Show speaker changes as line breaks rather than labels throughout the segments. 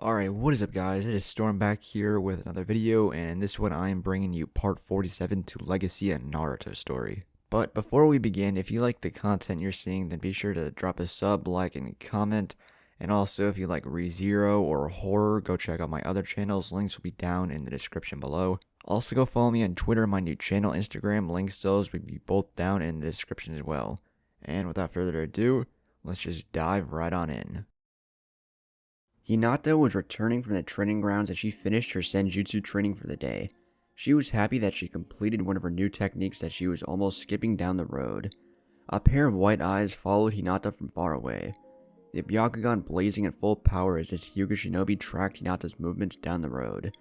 Alright, what is up guys? It is Storm back here with another video, and in this one I am bringing you part 47 to Legacy and Naruto story. But before we begin, if you like the content you're seeing, then be sure to drop a sub, like, and comment. And also, if you like ReZero or horror, go check out my other channels. Links will be down in the description below. Also, go follow me on Twitter, my new channel, Instagram. Links to those will be both down in the description as well. And without further ado, let's just dive right on in. Hinata was returning from the training grounds as she finished her senjutsu training for the day. She was happy that she completed one of her new techniques that she was almost skipping down the road. A pair of white eyes followed Hinata from far away, the Byakugan blazing at full power as this Hyuga shinobi tracked Hinata's movements down the road.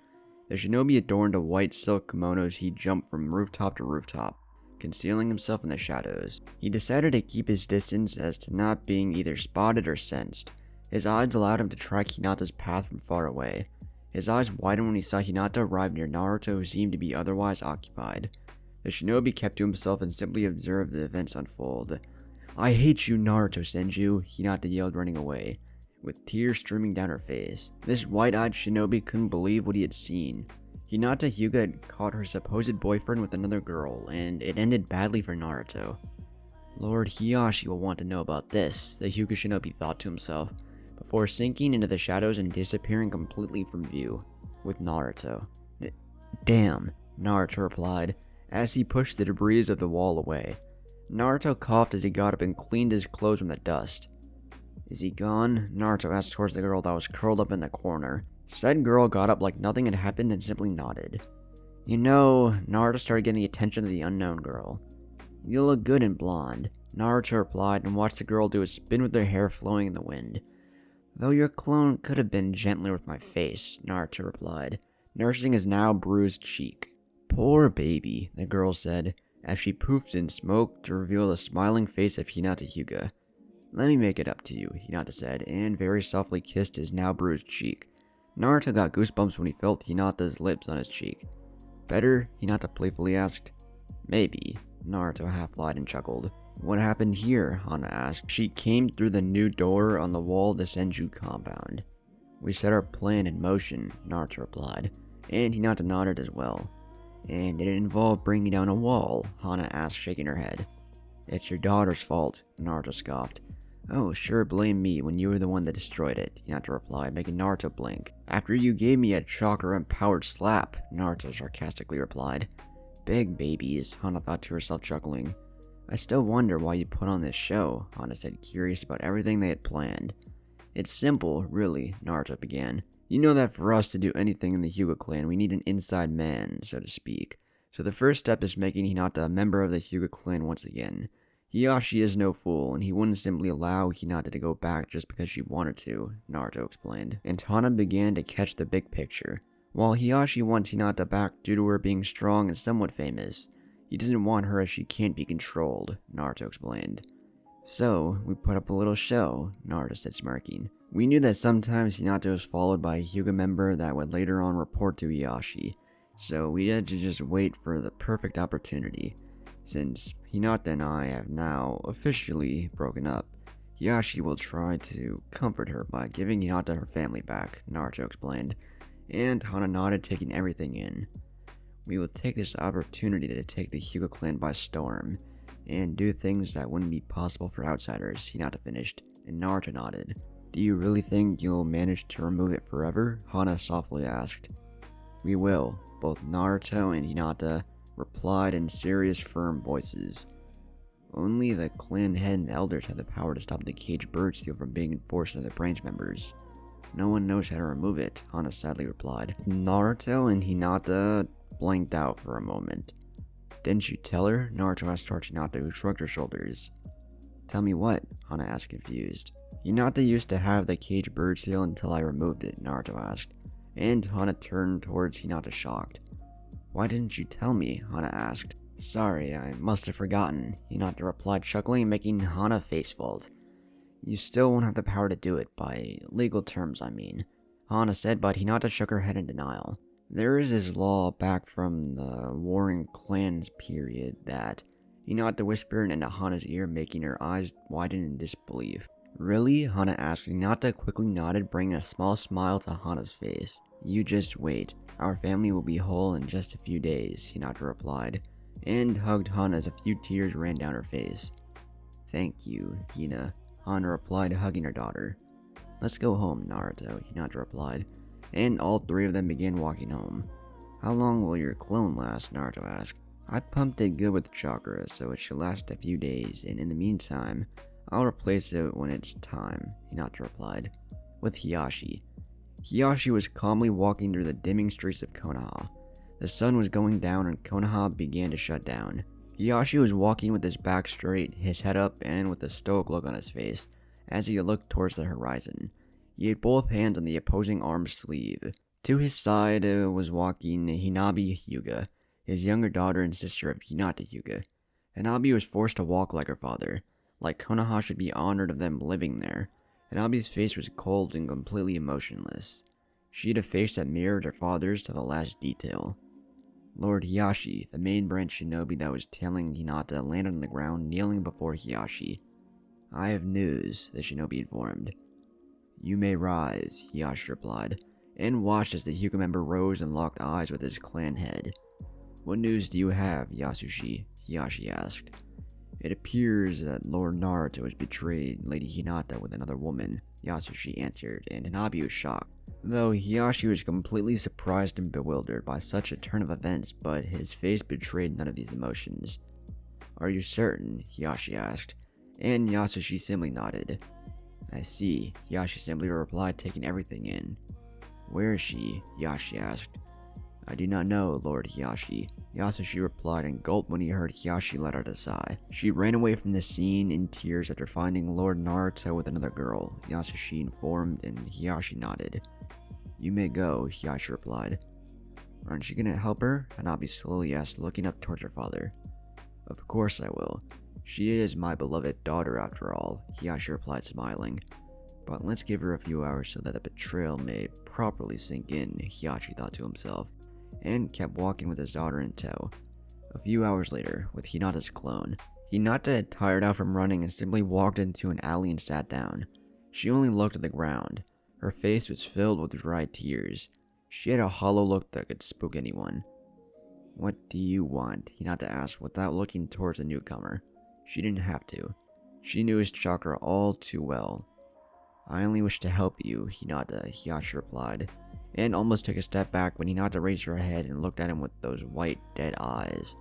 The shinobi adorned in white silk kimonos, he jumped from rooftop to rooftop, concealing himself in the shadows. He decided to keep his distance as to not being either spotted or sensed. His eyes allowed him to track Hinata's path from far away. His eyes widened when he saw Hinata arrive near Naruto, who seemed to be otherwise occupied. The shinobi kept to himself and simply observed the events unfold. "I hate you, Naruto Senju," Hinata yelled, running away, with tears streaming down her face. This white-eyed shinobi couldn't believe what he had seen. Hinata Hyuga had caught her supposed boyfriend with another girl, and it ended badly for Naruto. Lord Hiyashi will want to know about this, the Hyuga shinobi thought to himself, before sinking into the shadows and disappearing completely from view, with Naruto. "Damn," Naruto replied, as he pushed the debris of the wall away. Naruto coughed as he got up and cleaned his clothes from the dust. "Is he gone?" Naruto asked towards the girl that was curled up in the corner. Said girl got up like nothing had happened and simply nodded. "You know," Naruto started getting the attention of the unknown girl. "You look good in blonde," Naruto replied and watched the girl do a spin with her hair flowing in the wind. "Though your clone could have been gentler with my face," Naruto replied, nursing his now bruised cheek. "Poor baby," the girl said, as she poofed in smoke to reveal the smiling face of Hinata Hyuga. "Let me make it up to you," Hinata said, and very softly kissed his now bruised cheek. Naruto got goosebumps when he felt Hinata's lips on his cheek. "Better?" Hinata playfully asked. "Maybe," Naruto half lied and chuckled. "What happened here?" Hana asked. She came through the new door on the wall of the Senju compound. "We set our plan in motion," Naruto replied, and Hinata nodded as well. "And did it involve bringing down a wall?" Hana asked, shaking her head. "It's your daughter's fault," Naruto scoffed. "Oh, sure, blame me when you were the one that destroyed it," Hinata replied, making Naruto blink. "After you gave me a chakra-empowered slap," Naruto sarcastically replied. "Big babies," Hana thought to herself, chuckling. "I still wonder why you put on this show," Hana said, curious about everything they had planned. "It's simple, really," Naruto began. "You know that for us to do anything in the Hyuga clan, we need an inside man, so to speak. So the first step is making Hinata a member of the Hyuga clan once again. Hiyashi is no fool, and he wouldn't simply allow Hinata to go back just because she wanted to," Naruto explained. And Hana began to catch the big picture. While Hiyashi wants Hinata back due to her being strong and somewhat famous, he doesn't want her as she can't be controlled, Naruto explained. "So, we put up a little show," Naruto said, smirking. "We knew that sometimes Hinata was followed by a Hyuga member that would later on report to Hiyashi, so we had to just wait for the perfect opportunity. Since Hinata and I have now officially broken up, Hiyashi will try to comfort her by giving Hinata her family back," Naruto explained, and Hana nodded, taking everything in. "We will take this opportunity to take the Hyuga clan by storm, and do things that wouldn't be possible for outsiders," Hinata finished, and Naruto nodded. "Do you really think you'll manage to remove it forever?" Hana softly asked. "We will," both Naruto and Hinata replied in serious, firm voices. "Only the clan head and elders have the power to stop the caged bird seal from being enforced to the branch members. No one knows how to remove it," Hana sadly replied. Naruto and Hinata blanked out for a moment. "Didn't you tell her?" Naruto asked towards Hinata, who shrugged her shoulders. "Tell me what?" Hana asked, confused. "Hinata used to have the caged bird seal until I removed it," Naruto asked, and Hana turned towards Hinata, shocked. "Why didn't you tell me?" Hana asked. "Sorry, I must have forgotten," Hinata replied, chuckling, making Hana face fault. "You still won't have the power to do it, by legal terms, I mean," Hana said, but Hinata shook her head in denial. "There is this law back from the Warring Clans period that," Hinata whispered into Hana's ear, making her eyes widen in disbelief. Really? Hana asked. Hinata quickly nodded, bringing a small smile to Hana's face. You just wait. Our family will be whole in just a few days, Hinata replied, and hugged Hana as a few tears ran down her face. Thank you, Hina, Hana replied, hugging her daughter. Let's go home, Naruto, Hinata replied, and all three of them began walking home. How long will your clone last? Naruto asked. I pumped it good with chakra, so it should last a few days, and in the meantime, I'll replace it when it's time, Hinata replied, with Hiyashi. Hiyashi was calmly walking through the dimming streets of Konoha. The sun was going down and Konoha began to shut down. Hiyashi was walking with his back straight, his head up, and with a stoic look on his face, as he looked towards the horizon. He had both hands on the opposing arm's sleeve. To his side was walking Hinata Hyuga, his younger daughter and sister of Hinata Hyuga. Hanabi was forced to walk like her father, like Konoha should be honored of them living there. Hanabi's face was cold and completely emotionless. She had a face that mirrored her father's to the last detail. Lord Hiyashi, the main branch shinobi that was tailing Hinata, landed on the ground, kneeling before Hiyashi. I have news, the shinobi informed. You may rise, Hiyashi replied, and watched as the Hyuga member rose and locked eyes with his clan head. What news do you have, Yasushi? Hiyashi asked. It appears that Lord Naruto has betrayed Lady Hinata with another woman, Yasushi answered, and Hanabi was shocked. Though Hiyashi was completely surprised and bewildered by such a turn of events, but his face betrayed none of these emotions. Are you certain? Hiyashi asked, and Yasushi simply nodded. I see, Hiyashi simply replied, taking everything in. Where is she? Hiyashi asked. I do not know, Lord Hiyashi, Yasushi replied and gulped when he heard Hiyashi let out a sigh. She ran away from the scene in tears after finding Lord Naruto with another girl, Yasushi informed, and Hiyashi nodded. You may go, Hiyashi replied. Aren't you gonna help her? Hanabi slowly asked, looking up towards her father. Of course I will. She is my beloved daughter after all, Hiyashi replied, smiling. But let's give her a few hours so that the betrayal may properly sink in, Hiyashi thought to himself, and kept walking with his daughter in tow. A few hours later, with Hinata's clone, Hinata had tired out from running and simply walked into an alley and sat down. She only looked at the ground. Her face was filled with dry tears. She had a hollow look that could spook anyone. What do you want? Hinata asked without looking towards the newcomer. She didn't have to. She knew his chakra all too well. I only wish to help you, Hinata, Hiyashi replied, and almost took a step back when Hinata raised her head and looked at him with those white, dead eyes.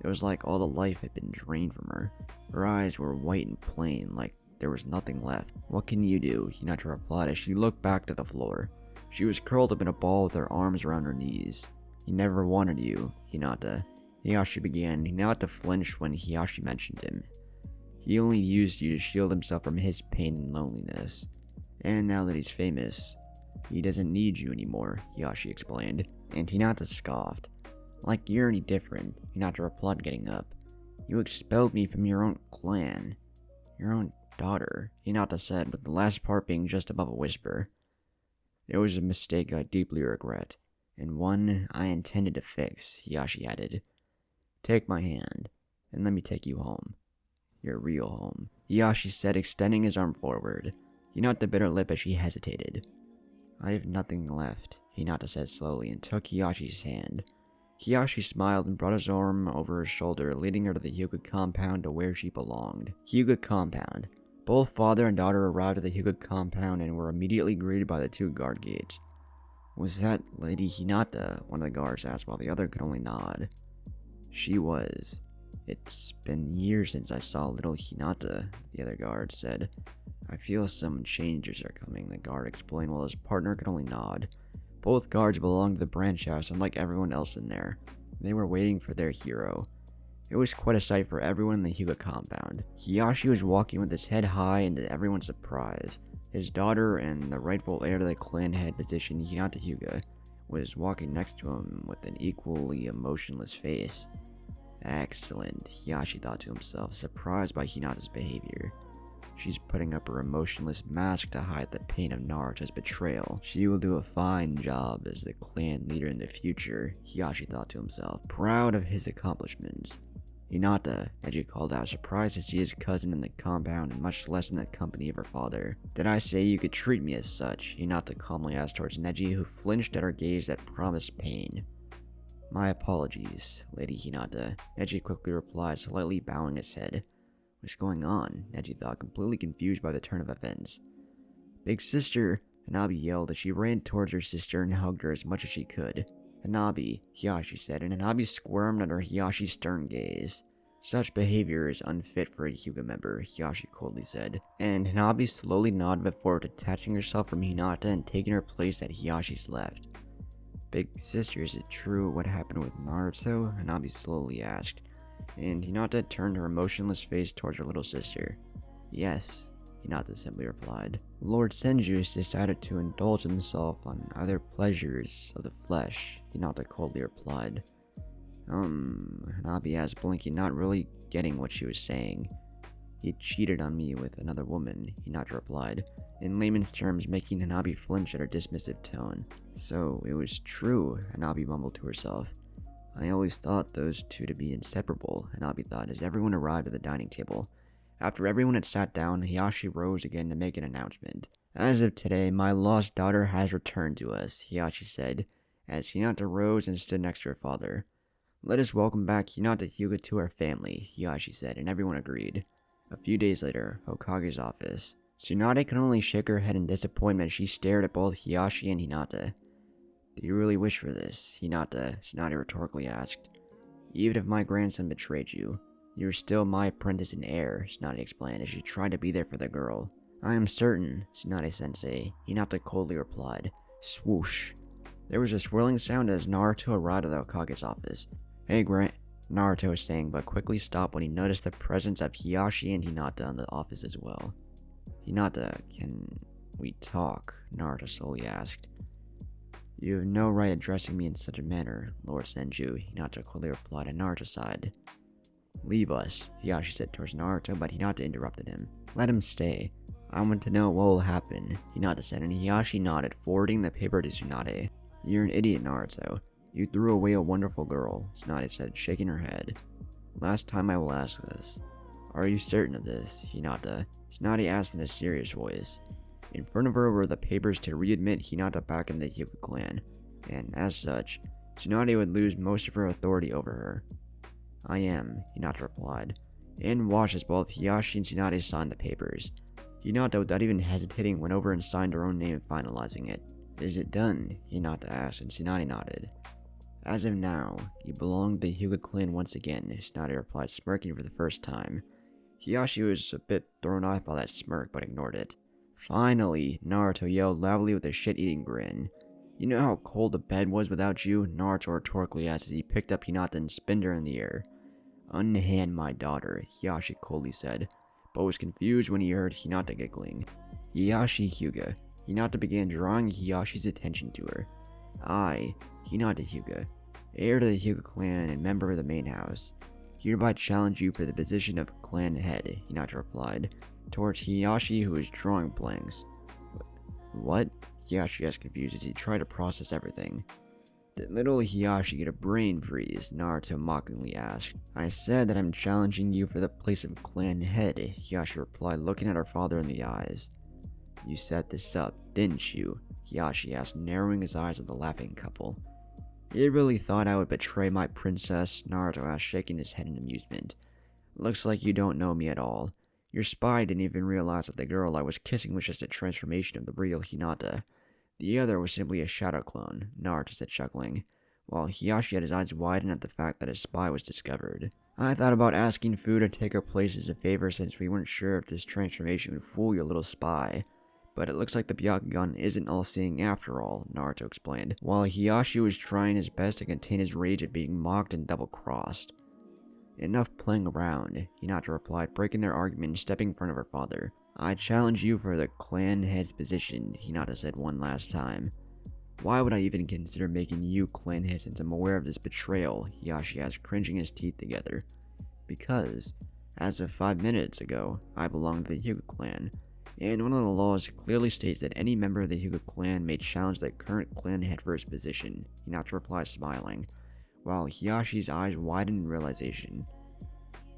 It was like all the life had been drained from her. Her eyes were white and plain, like there was nothing left. What can you do? Hinata replied as she looked back to the floor. She was curled up in a ball with her arms around her knees. He never wanted you, Hinata. Hiyashi began. Hinata flinched when Hiyashi mentioned him. He only used you to shield himself from his pain and loneliness. And now that he's famous, he doesn't need you anymore, Hiyashi explained. And Hinata scoffed. Like you're any different, Hinata replied, getting up. You expelled me from your own clan. Your own daughter, Hinata said, with the last part being just above a whisper. It was a mistake I deeply regret, and one I intended to fix, Hiyashi added. Take my hand, and let me take you home. Your real home, Hiyashi said, extending his arm forward. Hinata bit her lip as she hesitated. I have nothing left, Hinata said slowly, and took Hiyashi's hand. Hiyashi smiled and brought his arm over her shoulder, leading her to the Hyuga compound to where she belonged. Hyuga compound. Both father and daughter arrived at the Hyuga compound and were immediately greeted by the two guard gates. Was that Lady Hinata? One of the guards asked, while the other could only nod. She was. It's been years since I saw little Hinata, the other guard said. I feel some changes are coming, the guard explained, while his partner could only nod. Both guards belonged to the branch house, unlike everyone else in there. They were waiting for their hero. It was quite a sight for everyone in the Hyuga compound. Hiyashi was walking with his head high, and to everyone's surprise, his daughter and the rightful heir to the clan head position, Hinata Hyuga, was walking next to him with an equally emotionless face. Excellent, Hiyashi thought to himself, surprised by Hinata's behavior. She's putting up her emotionless mask to hide the pain of Naruto's betrayal. She will do a fine job as the clan leader in the future, Hiyashi thought to himself, proud of his accomplishments. "Hinata," Neji called out, surprised to see his cousin in the compound and much less in the company of her father. "Did I say you could treat me as such?" Hinata calmly asked towards Neji, who flinched at her gaze that promised pain. "My apologies, Lady Hinata," Neji quickly replied, slightly bowing his head. What's going on? Neji thought, completely confused by the turn of events. "Big sister!" Hanabi yelled as she ran towards her sister and hugged her as much as she could. "Hanabi," Hiyashi said, and Hanabi squirmed under Hiyashi's stern gaze. "Such behavior is unfit for a Hyuga member," Hiyashi coldly said, and Hanabi slowly nodded before detaching herself from Hinata and taking her place at Hiyashi's left. "Big sister, is it true what happened with Naruto?" Hanabi slowly asked, and Hinata turned her emotionless face towards her little sister. "Yes," Hinata simply replied. "Lord Senju has decided to indulge himself on other pleasures of the flesh," Hinata coldly replied. Hanabi asked, blinking, not really getting what she was saying. "He cheated on me with another woman," Hinata replied, in layman's terms, making Hanabi flinch at her dismissive tone. "So, it was true," Hanabi mumbled to herself. "I always thought those two to be inseparable," Hanabi thought as everyone arrived at the dining table. After everyone had sat down, Hiyashi rose again to make an announcement. "As of today, my lost daughter has returned to us," Hiyashi said, as Hinata rose and stood next to her father. "Let us welcome back Hinata Hyuga to our family," Hiyashi said, and everyone agreed. A few days later, Hokage's office. Tsunade could only shake her head in disappointment as she stared at both Hiyashi and Hinata. "Do you really wish for this?" Tsunade rhetorically asked. "Even if my grandson betrayed you, you're still my apprentice and heir," Tsunade explained as she tried to be there for the girl. "I am certain, Tsunade-sensei," Hinata coldly replied. Swoosh. There was a swirling sound as Naruto arrived at the Hokage's office. "Hey, Naruto was saying, but quickly stopped when he noticed the presence of Hiyashi and Hinata in the office as well. "Hinata, can we talk?" Naruto slowly asked. "You have no right addressing me in such a manner, Lord Senju," Hinata coldly replied, and Naruto sighed. "Leave us," Hiyashi said towards Naruto, but Hinata interrupted him. "Let him stay. I want to know what will happen," Hinata said, and Hiyashi nodded, forwarding the paper to Tsunade. "You're an idiot, Naruto. You threw away a wonderful girl," Tsunade said, shaking her head. "Last time I will ask this. Are you certain of this, Hinata?" Tsunade asked in a serious voice. In front of her were the papers to readmit Hinata back in the Hyuga clan, and as such, Tsunade would lose most of her authority over her. "I am," Hinata replied, and watched as both Hiyashi and Tsunade signed the papers. Hinata, without even hesitating, went over and signed her own name, finalizing it. "Is it done?" Hinata asked, and Tsunade nodded. "As of now, you belong to the Hyuga clan once again," Tsunade replied, smirking for the first time. Hiyashi was a bit thrown off by that smirk, but ignored it. "Finally!" Naruto yelled loudly with a shit-eating grin. "You know how cold the bed was without you?" Naruto rhetorically asked as he picked up Hinata and spinned her in the air. "Unhand my daughter," Hiyashi coldly said, but was confused when he heard Hinata giggling. "Hiyashi Hyuga." Hinata began drawing Hiyashi's attention to her. "I, Hinata Hyuga, heir to the Hyuga clan and member of the main house, hereby challenge you for the position of clan head," Hinata replied, towards Hiyashi, who was drawing blanks. "What?" Hiyashi asked, confused as he tried to process everything. "Did little Hiyashi get a brain freeze?" Naruto mockingly asked. "I said that I'm challenging you for the place of clan head," Hiyashi replied, looking at her father in the eyes. "You set this up, didn't you?" Hiyashi asked, narrowing his eyes at the laughing couple. "You really thought I would betray my princess?" Naruto asked, shaking his head in amusement. "Looks like you don't know me at all. Your spy didn't even realize that the girl I was kissing was just a transformation of the real Hinata. The other was simply a shadow clone," Naruto said, chuckling, while Hiyashi had his eyes widened at the fact that his spy was discovered. "I thought about asking Fu to take her place as a favor since we weren't sure if this transformation would fool your little spy. But it looks like the Byakugan isn't all-seeing after all," Naruto explained, while Hiyashi was trying his best to contain his rage at being mocked and double-crossed. "Enough playing around," Hinata replied, breaking their argument and stepping in front of her father. "I challenge you for the clan head's position," Hinata said one last time. "Why would I even consider making you clan head since I'm aware of this betrayal?" Hiyashi asked, cringing his teeth together. "Because, as of 5 minutes ago, I belong to the Hyuga clan, and one of the laws clearly states that any member of the Hyuga clan may challenge the current clan head for his position," Hinata replied, smiling, while Hiyashi's eyes widened in realization.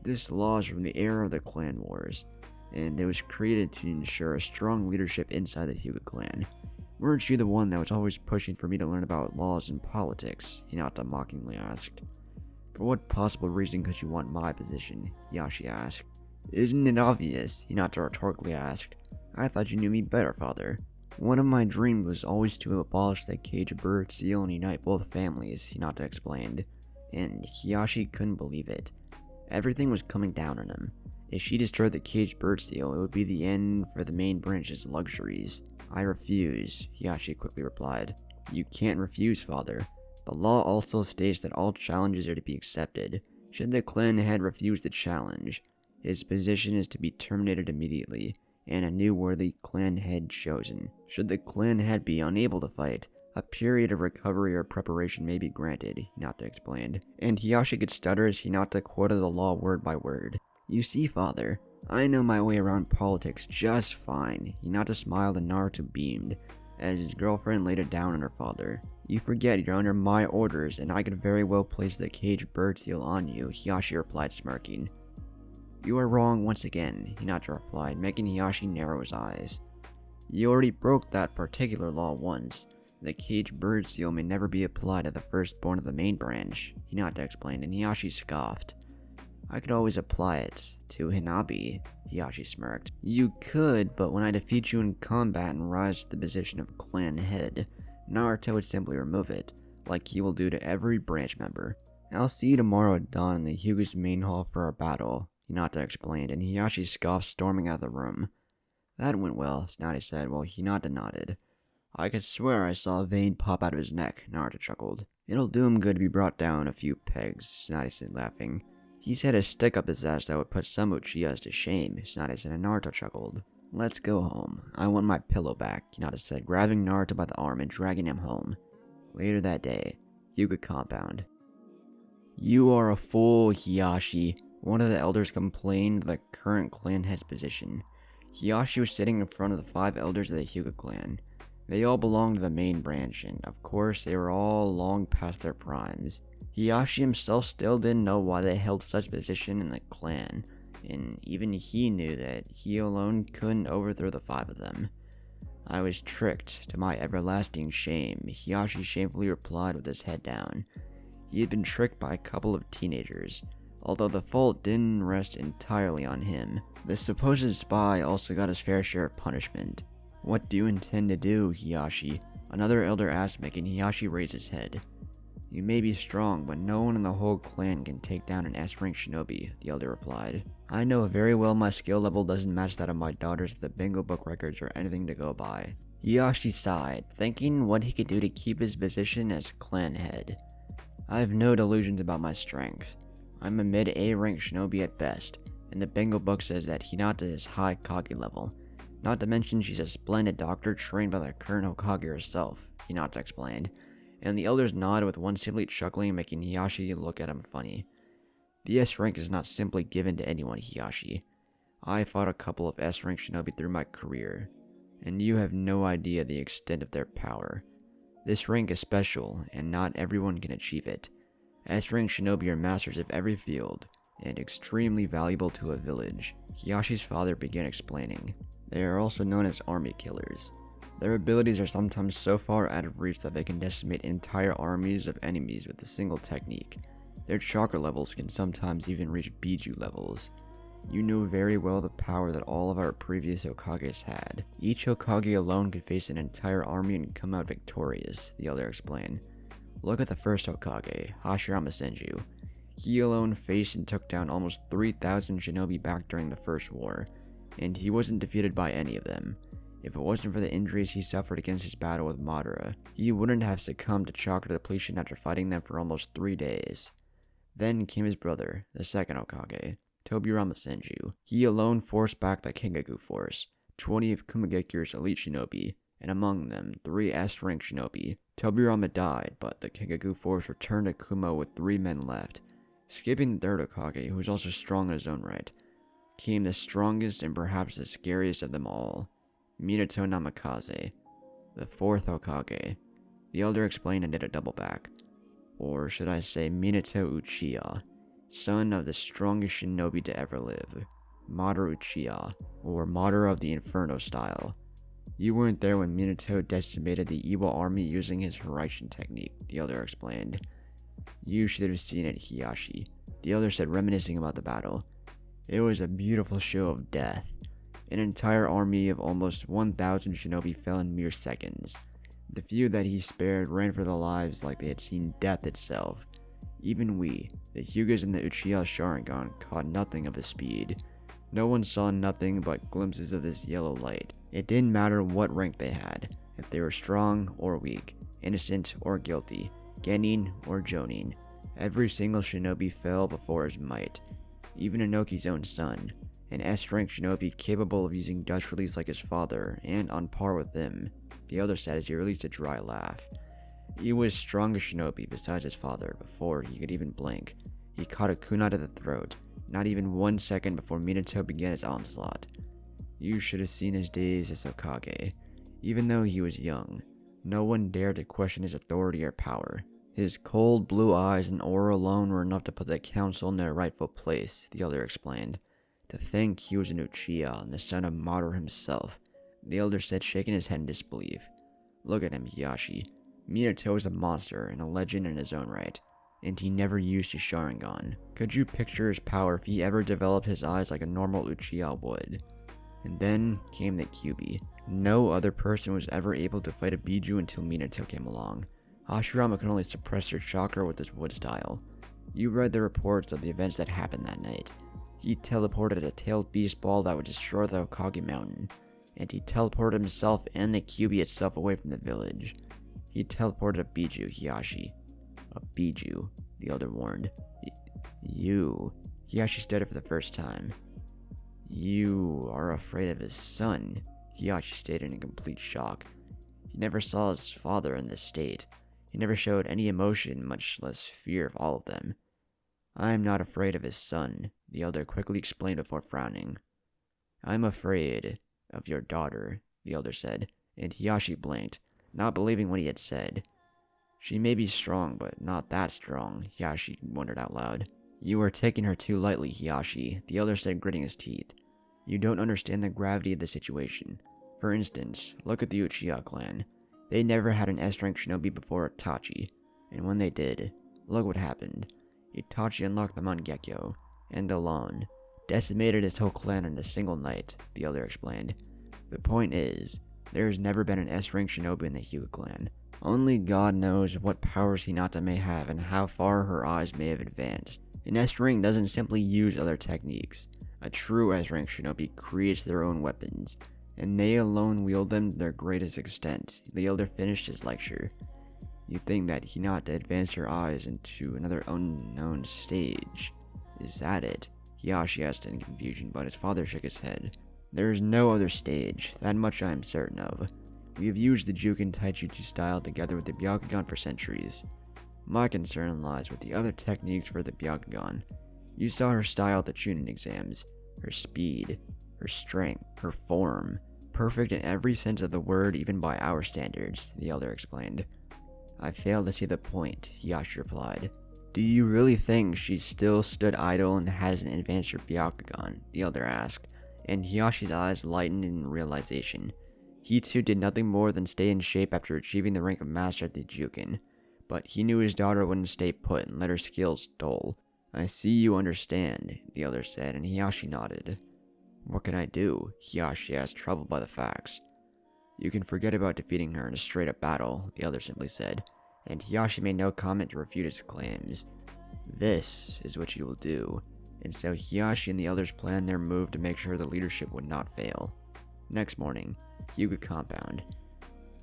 This law is from the era of the clan wars, and it was created to ensure a strong leadership inside the Hyuga clan. Weren't you the one that was always pushing for me to learn about laws and politics? Hinata mockingly asked. For what possible reason could you want my position? Hiyashi asked. Isn't it obvious? Hinata rhetorically asked. I thought you knew me better, father. One of my dreams was always to abolish the cage bird seal and unite both families, Hinata explained. And Hiyashi couldn't believe it. Everything was coming down on him. If she destroyed the cage bird seal, it would be the end for the main branch's luxuries. I refuse, Hiyashi quickly replied. You can't refuse, father. The law also states that all challenges are to be accepted. Should the clan head refuse the challenge, his position is to be terminated immediately, and a new worthy clan head chosen. Should the clan head be unable to fight, a period of recovery or preparation may be granted, Hinata explained. And Hiyashi could stutter as Hinata quoted the law word by word. You see, father, I know my way around politics just fine. Hinata smiled and Naruto beamed, as his girlfriend laid it down on her father. You forget you're under my orders, and I could very well place the cage bird seal on you, Hiyashi replied, smirking. You are wrong once again, Hinata replied, making Hiyashi narrow his eyes. You already broke that particular law once. The cage bird seal may never be applied to the firstborn of the main branch, Hinata explained, and Hiyashi scoffed. I could always apply it to Hinabi, Hiyashi smirked. You could, but when I defeat you in combat and rise to the position of clan head, Naruto would simply remove it, like he will do to every branch member. I'll see you tomorrow at dawn in the Hyuga's main hall for our battle, Hinata explained, and Hiyashi scoffed, storming out of the room. That went well, Tsunade said, while Hinata nodded. I could swear I saw a vein pop out of his neck, Naruto chuckled. It'll do him good to be brought down a few pegs, Tsunade said, laughing. He's had a stick up his ass that would put some Uchihas to shame, Tsunade said, and Naruto chuckled. Let's go home. I want my pillow back, Hinata said, grabbing Naruto by the arm and dragging him home. Later that day, Hyuga compound. You are a fool, Hiyashi. One of the elders complained of the current clan head's position. Hiyashi was sitting in front of the 5 elders of the Hyuga clan. They all belonged to the main branch, and of course they were all long past their primes. Hiyashi himself still didn't know why they held such position in the clan, and even he knew that he alone couldn't overthrow the 5 of them. I was tricked, to my everlasting shame, Hiyashi shamefully replied with his head down. He had been tricked by a couple of teenagers, although the fault didn't rest entirely on him. The supposed spy also got his fair share of punishment. What do you intend to do, Hiyashi? Another elder asked, making Hiyashi raise his head. You may be strong, but no one in the whole clan can take down an S-rank shinobi, the elder replied. I know very well my skill level doesn't match that of my daughters if the bingo book records are anything to go by. Hiyashi sighed, thinking what he could do to keep his position as clan head. I have no delusions about my strengths. I'm a mid-A rank shinobi at best, and the bingo book says that Hinata is high Kage level. Not to mention she's a splendid doctor trained by the current Hokage herself, Hinata explained, and the elders nodded with one simply chuckling, making Hiyashi look at him funny. The S rank is not simply given to anyone, Hiyashi. I fought a couple of S rank shinobi through my career, and you have no idea the extent of their power. This rank is special, and not everyone can achieve it. S rank shinobi are masters of every field, and extremely valuable to a village. Hiyashi's father began explaining. They are also known as army killers. Their abilities are sometimes so far out of reach that they can decimate entire armies of enemies with a single technique. Their chakra levels can sometimes even reach Biju levels. You know very well the power that all of our previous Hokages had. Each Hokage alone could face an entire army and come out victorious, the elder explained. Look at the first Hokage, Hashirama Senju. He alone faced and took down almost 3,000 shinobi back during the First War, and he wasn't defeated by any of them. If it wasn't for the injuries he suffered against his battle with Madara, he wouldn't have succumbed to chakra depletion after fighting them for almost 3 days. Then came his brother, the second Hokage, Tobirama Senju. He alone forced back the Kengaku force, 20 of Kumagekyu's elite shinobi, and among them, 3 S-rank shinobi. Tobirama died, but the Kengaku force returned to Kumo with 3 men left. Skipping the third Hokage, who was also strong in his own right, came the strongest and perhaps the scariest of them all, Minato Namikaze, the fourth Hokage. The elder explained and did a double back. Or should I say Minato Uchiha. son of the strongest shinobi to ever live, Madara Uchiha, or Madara of the Inferno style. You weren't there when Minato decimated the evil army using his Hiraishin technique, the elder explained. You should have seen it, Hiyashi, the elder said, reminiscing about the battle. It was a beautiful show of death. An entire army of almost 1,000 shinobi fell in mere seconds. The few that he spared ran for their lives like they had seen death itself. Even we, the Hyugas and the Uchiha Sharingan, caught nothing of his speed. No one saw nothing but glimpses of this yellow light. It didn't matter what rank they had, if they were strong or weak, innocent or guilty, genin or jonin. Every single shinobi fell before his might. Even Inoki's own son, an S-rank shinobi capable of using Dutch release like his father and on par with him, the elder said as he released a dry laugh. He was strongest shinobi besides his father before he could even blink. He caught a kunai to the throat, not even 1 second before Minato began his onslaught. You should have seen his days as Hokage. Even though he was young, no one dared to question his authority or power. His cold blue eyes and aura alone were enough to put the council in their rightful place, the elder explained. To think he was an Uchiha and the son of Madara himself, the elder said, shaking his head in disbelief. Look at him, Hiyashi. Minato is a monster and a legend in his own right, and he never used his Sharingan. Could you picture his power if he ever developed his eyes like a normal Uchiha would? And then came the Kyuubi. No other person was ever able to fight a Biju until Minato came along. Hashirama could only suppress their chakra with his wood style. You read the reports of the events that happened that night. He teleported a tailed beast ball that would destroy the Hokage mountain, and he teleported himself and the Kyuubi itself away from the village. He teleported a Biju, Hiyashi. A Biju, the elder warned. You. Hiyashi stood up for the first time. You are afraid of his son, Hiyashi stated in complete shock. He never saw his father in this state. He never showed any emotion, much less fear of all of them. I am not afraid of his son, the elder quickly explained before frowning. I am afraid of your daughter, the elder said, and Hiyashi blinked, not believing what he had said. She may be strong, but not that strong, Hiyashi wondered out loud. You are taking her too lightly, Hiyashi, the elder said, gritting his teeth. You don't understand the gravity of the situation. For instance, look at the Uchiha clan. They never had an S-rank shinobi before Itachi, and when they did, look what happened. Itachi unlocked the Mangekyo, and alone, decimated his whole clan in a single night, the elder explained. The point is, there has never been an S-rank shinobi in the Hyuga clan. Only God knows what powers Hinata may have and how far her eyes may have advanced. An S-rank doesn't simply use other techniques. A true S-rank shinobi creates their own weapons, and they alone wield them to their greatest extent. The elder finished his lecture. You think that Hinata advanced her eyes into another unknown stage. Is that it? Hiyashi asked in confusion, but his father shook his head. There is no other stage, that much I am certain of. We have used the Juken Taijutsu style together with the Byakugan for centuries. My concern lies with the other techniques for the Byakugan. You saw her style at the Chunin exams. Her speed, her strength, her form. Perfect in every sense of the word, even by our standards, the elder explained. I fail to see the point, Hiyashi replied. Do you really think she still stood idle and hasn't advanced her Byakugan? The elder asked, and Hiyashi's eyes lightened in realization. He too did nothing more than stay in shape after achieving the rank of master at the Juken, but he knew his daughter wouldn't stay put and let her skills dull. I see you understand, the elder said, and Hiyashi nodded. What can I do? Hiyashi asked, troubled by the facts. You can forget about defeating her in a straight-up battle, the elder simply said, and Hiyashi made no comment to refute his claims. This is what you will do, and so Hiyashi and the elders planned their move to make sure the leadership would not fail. Next morning, Hyuga compound.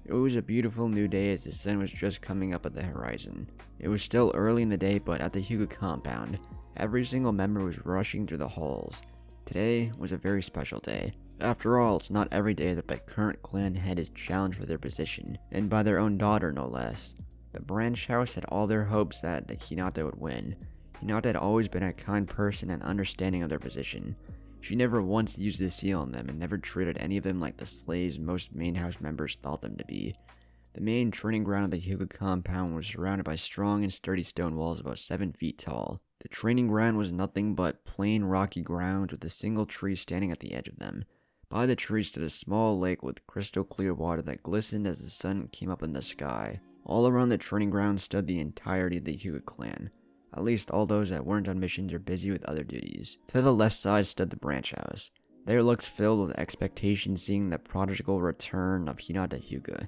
It was a beautiful new day as the sun was just coming up at the horizon. It was still early in the day, but at the Hyuga compound, every single member was rushing through the halls. Today was a very special day. After all, it's not every day that the current clan head is challenged for their position, and by their own daughter no less. The branch house had all their hopes that Hinata would win. Hinata had always been a kind person and understanding of their position. She never once used the seal on them and never treated any of them like the slaves most main house members thought them to be. The main training ground of the Hyuga compound was surrounded by strong and sturdy stone walls about 7 feet tall. The training ground was nothing but plain rocky ground with a single tree standing at the edge of them. By the tree stood a small lake with crystal clear water that glistened as the sun came up in the sky. All around the training ground stood the entirety of the Hyuga clan, at least all those that weren't on missions or busy with other duties. To the left side stood the branch house, their looks filled with expectation seeing the prodigal return of Hinata Hyuga.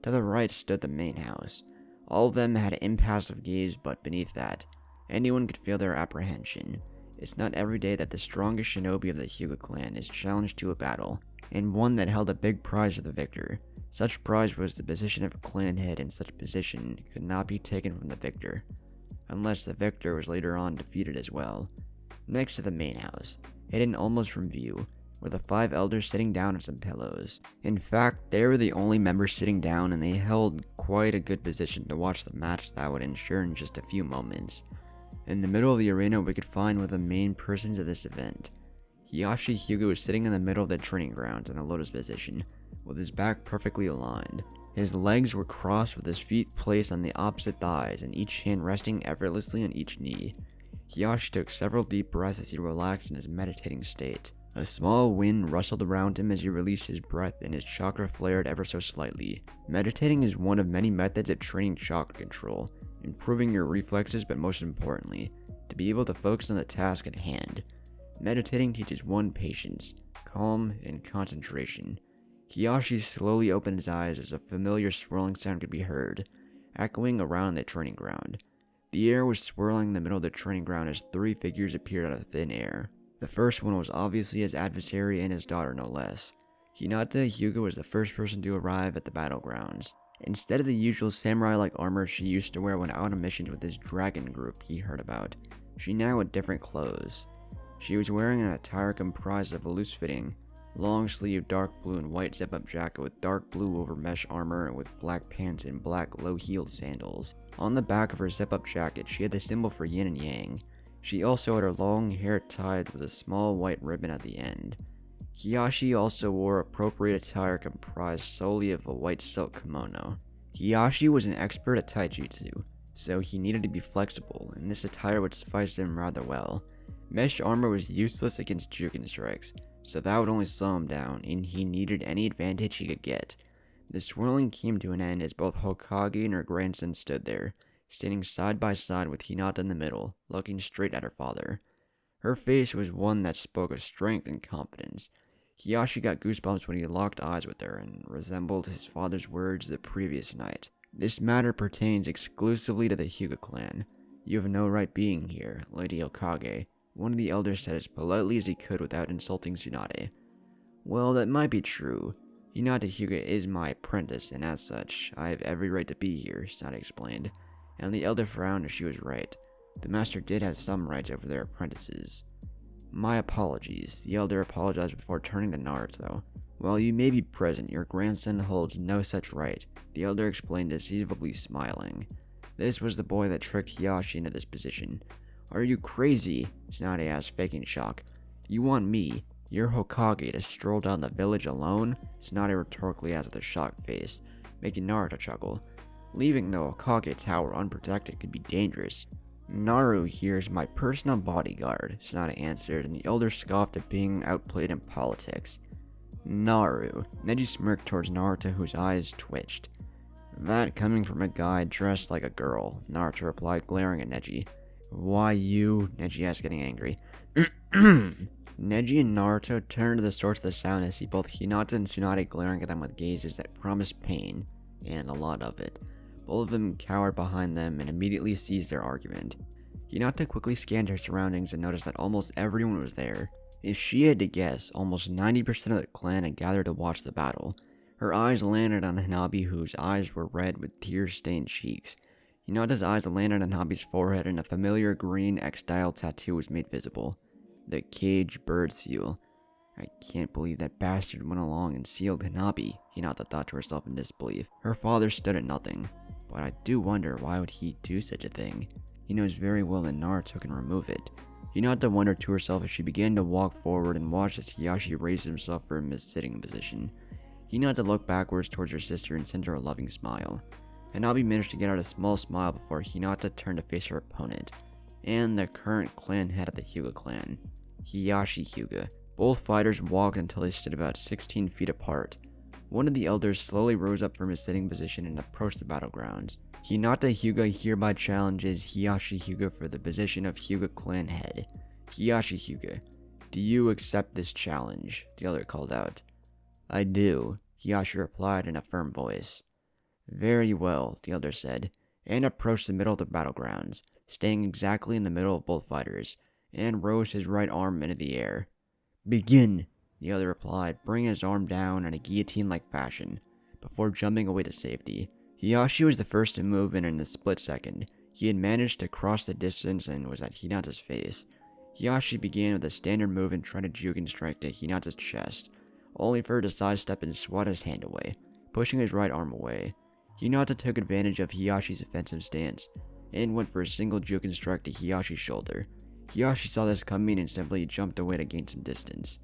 To the right stood the main house. All of them had an impassive gaze, but beneath that, anyone could feel their apprehension. It's not every day that the strongest shinobi of the Hyuga clan is challenged to a battle, and one that held a big prize for the victor. Such prize was the position of a clan head, and such position could not be taken from the victor, unless the victor was later on defeated as well. Next to the main house, hidden almost from view, were the 5 elders sitting down on some pillows. In fact, they were the only members sitting down, and they held quite a good position to watch the match that would ensure in just a few moments. In the middle of the arena, we could find one of the main persons of this event. Hiyashi Hyuga was sitting in the middle of the training grounds in a lotus position, with his back perfectly aligned. His legs were crossed with his feet placed on the opposite thighs and each hand resting effortlessly on each knee. Hiyashi took several deep breaths as he relaxed in his meditating state. A small wind rustled around him as he released his breath and his chakra flared ever so slightly. Meditating is one of many methods of training chakra control, improving your reflexes, but most importantly, to be able to focus on the task at hand. Meditating teaches one patience, calm, and concentration. Hiyashi slowly opened his eyes as a familiar swirling sound could be heard, echoing around the training ground. The air was swirling in the middle of the training ground as 3 figures appeared out of thin air. The first one was obviously his adversary and his daughter, no less. Hinata Hyuga was the first person to arrive at the battlegrounds. Instead of the usual samurai-like armor she used to wear when out on missions with his dragon group he heard about, she now had different clothes. She was wearing an attire comprised of a loose-fitting, long-sleeved dark blue and white zip-up jacket with dark blue over mesh armor and with black pants and black low-heeled sandals. On the back of her zip-up jacket, she had the symbol for yin and yang. She also had her long hair tied with a small white ribbon at the end. Hiyashi also wore appropriate attire comprised solely of a white silk kimono. Hiyashi was an expert at taijutsu, so he needed to be flexible, and this attire would suffice him rather well. Mesh armor was useless against Juken strikes, so that would only slow him down, and he needed any advantage he could get. The swirling came to an end as both Hokage and her grandson stood there, standing side by side with Hinata in the middle, looking straight at her father. Her face was one that spoke of strength and confidence. Hiyashi got goosebumps when he locked eyes with her and resembled his father's words the previous night. This matter pertains exclusively to the Hyuga clan. You have no right being here, Lady Hokage, one of the elders said as politely as he could without insulting Tsunade. Well, that might be true. Hinata Hyuga is my apprentice, and as such, I have every right to be here, Tsunade explained. And the elder frowned as she was right. The master did have some rights over their apprentices. My apologies, the elder apologized before turning to Naruto. While you may be present, your grandson holds no such right, the elder explained deceivably smiling. This was the boy that tricked Hiyashi into this position. Are you crazy? Tsunade asked, faking shock. You want me, your Hokage, to stroll down the village alone? Tsunade rhetorically asked with a shocked face, making Naruto chuckle. Leaving the Hokage tower unprotected could be dangerous. Naru here is my personal bodyguard, Tsunade answered, and the elder scoffed at being outplayed in politics. Naru. Neji smirked towards Naruto, whose eyes twitched. That coming from a guy dressed like a girl, Naruto replied, glaring at Neji. Why you? Neji asked, getting angry. Neji and Naruto turned to the source of the sound and see both Hinata and Tsunade glaring at them with gazes that promised pain, and a lot of it. Both of them cowered behind them and immediately ceased their argument. Hinata quickly scanned her surroundings and noticed that almost everyone was there. If she had to guess, almost 90% of the clan had gathered to watch the battle. Her eyes landed on Hanabi, whose eyes were red with tear-stained cheeks. Hinata's eyes landed on Hanabi's forehead, and a familiar green X-style tattoo was made visible. The cage bird seal. I can't believe that bastard went along and sealed Hanabi, Hinata thought to herself in disbelief. Her father stood at nothing. But I do wonder, why would he do such a thing? He knows very well that Naruto can remove it. Hinata wondered to herself as she began to walk forward and watched as Hiyashi raised himself from his sitting position. Hinata looked backwards towards her sister and sent her a loving smile. Hanabi managed to get out a small smile before Hinata turned to face her opponent. and the current clan head of the Hyuga clan, Hinata Hyuga. Both fighters walked until they stood about 16 feet apart. One of the elders slowly rose up from his sitting position and approached the battlegrounds. Hinata Hyuga hereby challenges Hinata Hyuga for the position of Hyuga clan head. Hinata Hyuga, do you accept this challenge? The elder called out. I do, Hinata replied in a firm voice. Very well, the elder said, and approached the middle of the battlegrounds, staying exactly in the middle of both fighters, and rose his right arm into the air. Begin, the elder replied, bringing his arm down in a guillotine-like fashion, before jumping away to safety. Hinata was the first to move, and in a split second, he had managed to cross the distance and was at Hinata's face. Hinata began with a standard move and tried to Juken strike to Hinata's chest, only for her to sidestep and swat his hand away, pushing his right arm away. Hinata took advantage of Hinata's offensive stance, and went for a single Juken strike to Hinata's shoulder. Hinata saw this coming and simply jumped away to gain some distance.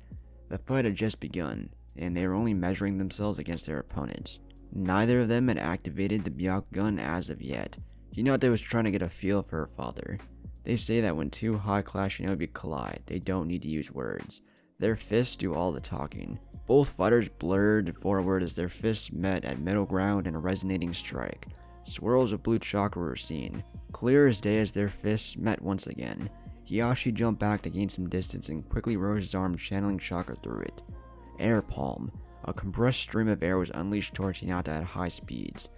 The fight had just begun, and they were only measuring themselves against their opponents. Neither of them had activated the Byakugan as of yet. Hinata was trying to get a feel for her father. They say that when two high-class shinobi collide, they don't need to use words. Their fists do all the talking. Both fighters blurred forward as their fists met at middle ground in a resonating strike. Swirls of blue chakra were seen, clear as day as their fists met once again. Hinata jumped back to gain some distance and quickly rose his arm, channeling chakra through it. Air Palm. A compressed stream of air was unleashed towards Hinata at high speeds.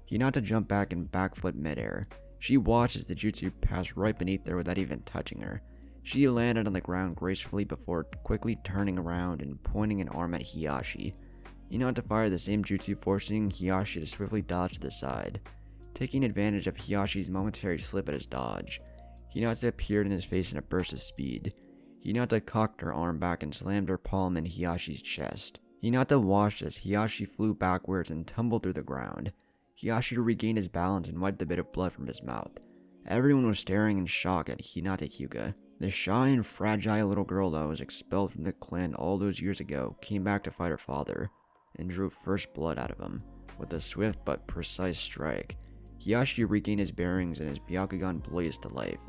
Hinata jumped back and backflipped midair. She watched as the jutsu passed right beneath her without even touching her. She landed on the ground gracefully before quickly turning around and pointing an arm at Hinata. Hinata fired the same jutsu, forcing Hinata to swiftly dodge to the side. Taking advantage of Hinata's momentary slip at his dodge, Hinata appeared in his face in a burst of speed. Hinata cocked her arm back and slammed her palm in Hinata's chest. Hinata watched as Hinata flew backwards and tumbled through the ground. Hinata regained his balance and wiped a bit of blood from his mouth. Everyone was staring in shock at Hinata Hyuga. The shy and fragile little girl that was expelled from the clan all those years ago came back to fight her father, and drew first blood out of him, with a swift but precise strike. Hinata regained his bearings and his Byakugan blazed to life.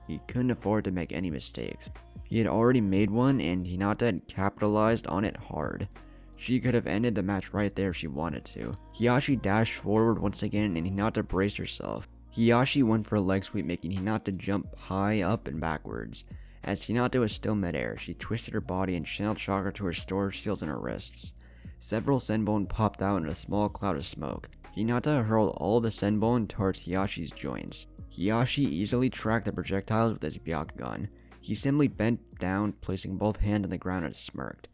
He couldn't afford to make any mistakes. He had already made one, and Hinata had capitalized on it hard. She could have ended the match right there if she wanted to. Hinata dashed forward once again, and Hinata braced herself. Hinata went for a leg sweep, making Hinata jump high up and backwards. As Hinata was still midair, she twisted her body and channeled chakra to her storage shields in her wrists. Several senbon popped out in a small cloud of smoke. Hinata hurled all the senbon towards Hinata's joints. Hinata easily tracked the projectiles with his Byakugan. He simply bent down, placing both hands on the ground and smirked.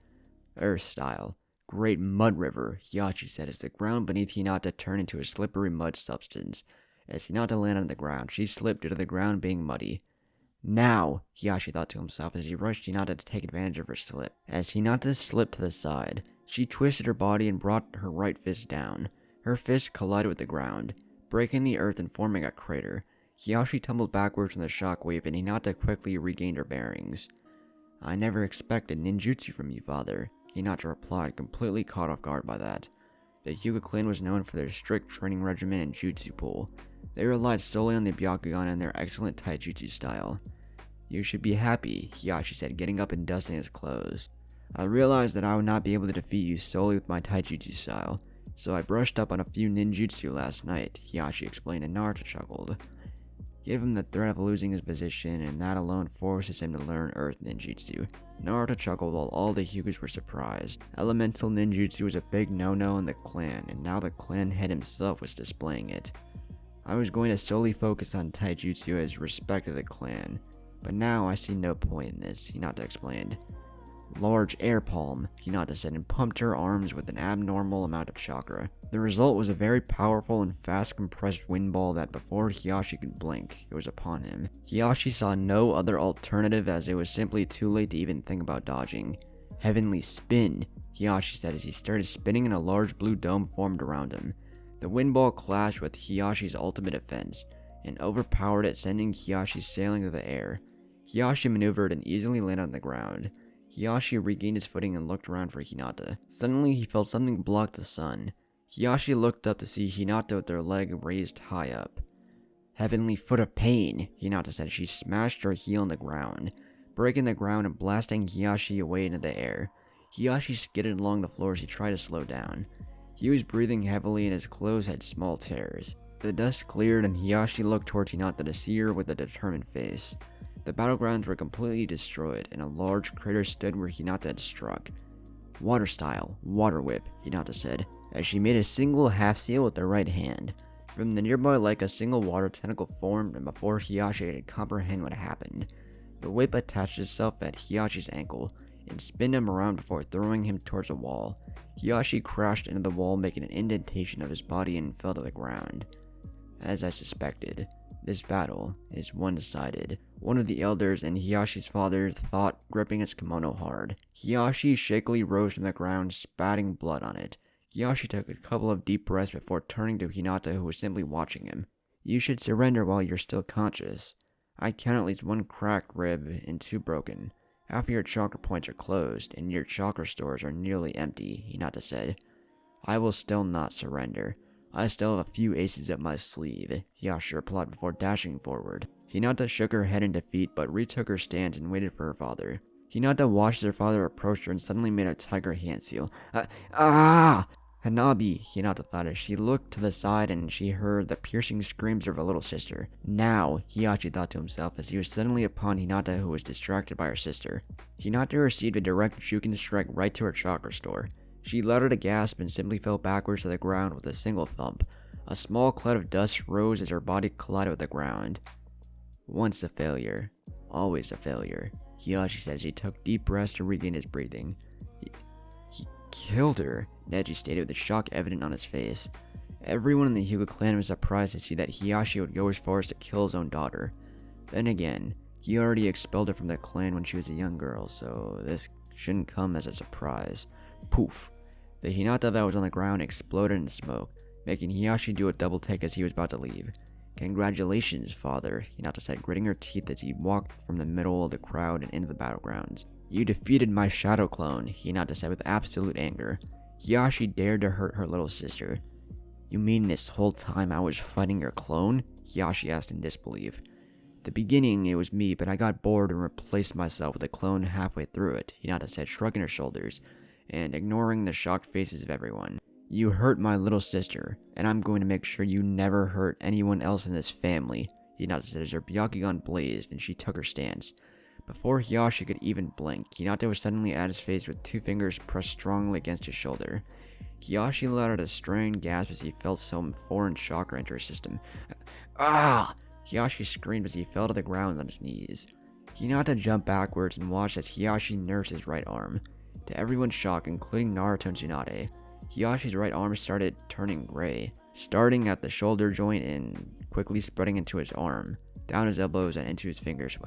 Earth style. Great mud river, Hinata said as the ground beneath Hinata turned into a slippery mud substance. As Hinata landed on the ground, she slipped due to the ground being muddy. Now, Hinata thought to himself as he rushed Hinata to take advantage of her slip. As Hinata slipped to the side, she twisted her body and brought her right fist down. Her fist collided with the ground, breaking the earth and forming a crater. Hinata tumbled backwards from the shockwave, and Hinata quickly regained her bearings. I never expected ninjutsu from you, father, Hinata replied, completely caught off guard by that. The Hyuga clan was known for their strict training regimen and jutsu pool. They relied solely on the Byakugan and their excellent taijutsu style. You should be happy, Hinata said, getting up and dusting his clothes. I realized that I would not be able to defeat you solely with my taijutsu style, so I brushed up on a few ninjutsu last night, Hinata explained, and Naruto chuckled. Give him the threat of losing his position, and that alone forces him to learn Earth Ninjutsu. Naruto chuckled while all the Hyugas were surprised. Elemental Ninjutsu was a big no-no in the clan, and now the clan head himself was displaying it. I was going to solely focus on taijutsu as respect to the clan, but now I see no point in this, Hinata explained. Large air palm, Hinata said, and pumped her arms with an abnormal amount of chakra. The result was a very powerful and fast compressed wind ball that before Hinata could blink, it was upon him. Hinata saw no other alternative as it was simply too late to even think about dodging. Heavenly spin, Hinata said as he started spinning and a large blue dome formed around him. The wind ball clashed with Hinata's ultimate defense and overpowered it, sending Hinata sailing through the air. Hinata maneuvered and easily landed on the ground. Hinata regained his footing and looked around for Hinata. Suddenly, he felt something block the sun. Hinata looked up to see Hinata with their leg raised high up. Heavenly Foot of Pain, Hinata said as she smashed her heel on the ground, breaking the ground and blasting Hiyashi away into the air. Hiyashi skidded along the floor as he tried to slow down. He was breathing heavily and his clothes had small tears. The dust cleared and Hiyashi looked towards Hinata to see her with a determined face. The battlegrounds were completely destroyed and a large crater stood where Hinata had struck. Water style, water whip, Hinata said, as she made a single half seal with her right hand. From the nearby lake, a single water tentacle formed, and before Hiyashi could comprehend what happened, the whip attached itself at Hiyashi's ankle and spun him around before throwing him towards a wall. Hiyashi crashed into the wall, making an indentation of his body and fell to the ground. As I suspected, this battle is one-sided. One of the elders and Hiyashi's father thought, gripping his kimono hard. Hiyashi shakily rose from the ground, spatting blood on it. Hiyashi took a couple of deep breaths before turning to Hinata, who was simply watching him. You should surrender while you're still conscious. I count at least 1 cracked rib and 2 broken. Half of your chakra points are closed, and your chakra stores are nearly empty, Hinata said. I will still not surrender. I still have a few aces up my sleeve, Hiyashi replied before dashing forward. Hinata shook her head in defeat, but retook her stance and waited for her father. Hinata watched her father approach her and suddenly made a tiger hand seal. Hanabi, Hinata thought as she looked to the side and she heard the piercing screams of her little sister. Now, Hiyashi thought to himself as he was suddenly upon Hinata, who was distracted by her sister. Hinata received a direct Juken strike right to her chakra store. She uttered a gasp and simply fell backwards to the ground with a single thump. A small cloud of dust rose as her body collided with the ground. Once a failure, always a failure, Hiyashi said as he took deep breaths to regain his breathing. He killed her, Neji stated with the shock evident on his face. Everyone in the Hyuga clan was surprised to see that Hiyashi would go as far as to kill his own daughter. Then again, he already expelled her from the clan when she was a young girl, so this shouldn't come as a surprise. Poof! The Hinata that was on the ground exploded in smoke, making Hiyashi do a double take as he was about to leave. Congratulations, father, Hinata said, gritting her teeth as he walked from the middle of the crowd and into the battlegrounds. You defeated my shadow clone, Hinata said with absolute anger. Hiyashi dared to hurt her little sister. You mean this whole time I was fighting your clone? Hiyashi asked in disbelief. At the beginning it was me, but I got bored and replaced myself with a clone halfway through it, Hinata said, shrugging her shoulders, and ignoring the shocked faces of everyone. You hurt my little sister, and I'm going to make sure you never hurt anyone else in this family, Hinata said as her Byakugan blazed and she took her stance. Before Hiyashi could even blink, Hinata was suddenly at his face with 2 fingers pressed strongly against his shoulder. Hiyashi let out a strained gasp as he felt some foreign chakra enter his system. Ah! Hiyashi screamed as he fell to the ground on his knees. Hinata jumped backwards and watched as Hiyashi nursed his right arm. To everyone's shock, including Naruto and Tsunade, Hiyashi's right arm started turning gray, starting at the shoulder joint and quickly spreading into his arm, down his elbows and into his fingers.